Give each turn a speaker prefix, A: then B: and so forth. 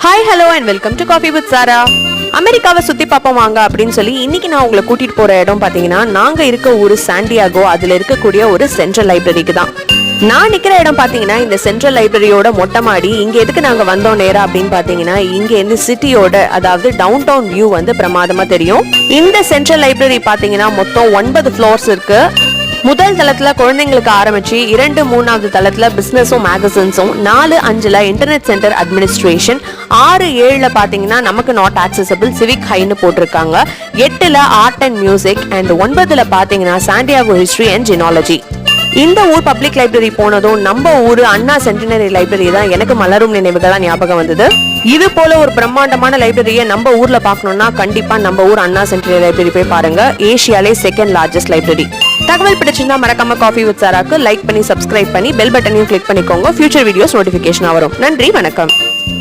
A: Hi hello and welcome to coffee with Sara. அமெரிக்காவை சுத்தி பார்ப்போம் வாங்க அப்படின்னு சொல்லி இன்னைக்கு நான் உங்களை கூட்டிட்டு போற இடம் பாத்தீங்கன்னா நாங்க இருக்க ஊரு சாண்டியாகோ. அதுல இருக்கக்கூடிய ஒரு சென்ட்ரல் லைப்ரரிக்கு தான் நான் நிக்கிற இடம் பாத்தீங்கன்னா இந்த சென்ட்ரல் லைப்ரரியோட மொட்டை மாடி. இங்க எதுக்கு நாங்க வந்தோம் நேரா அப்படின்னு பாத்தீங்கன்னா இங்க இருந்து சிட்டியோட அதாவது டவுன் டவுன் வியூ வந்து பிரமாதமா தெரியும். இந்த சென்ட்ரல் லைப்ரரி பாத்தீங்கன்னா மொத்தம் 9 ஃப்ளோர்ஸ் இருக்கு. முதல் தளத்துல குழந்தைங்களுக்கு ஆரம்பிச்சு 2, 3வது தளத்துல பிசினஸும் மேகசின்ஸும், 4, 5ல இன்டர்நெட் சென்டர் அட்மினிஸ்ட்ரேஷன், 6, 7ல பாத்தீங்கன்னா நமக்கு நாட் ஆக்சசபிள் சிவிக் ஹைன்னு போட்டிருக்காங்க, 8ல ஆர்ட் அண்ட் மியூசிக் அண்ட் 9ல பாத்தீங்கன்னா சாண்டியாகோ ஹிஸ்டரி அண்ட் ஜினாலஜி. இந்த ஊர் பப்ளிக் லைப்ரரி போனதும் நம்ம ஊரு அண்ணா சென்டினரி லைப்ரரி தான் எனக்கு மலரும் நினைவுகளா ஞாபகம் வந்தது. இது போல ஒரு பிரம்மாண்டமான லைப்ரரியை நம்ம ஊர்ல பாக்கணும்னா கண்டிப்பா நம்ம ஊர் அண்ணா சென்டினரி லைப்ரரி போய் பாருங்க. ஏசியாலே 2nd லார்ஜஸ்ட் லைப்ரரி. தகவல் பிடிச்சிருந்தா மறக்காம காஃபி வித் சாராக்கு லைக் பண்ணி சப்ஸ்கிரைப் பண்ணி பெல் பட்டனையும் கிளிக் பண்ணிக்கோங்க. ஃபியூச்சர் வீடியோஸ் நோட்டிபிகேஷன் வரும். நன்றி, வணக்கம்.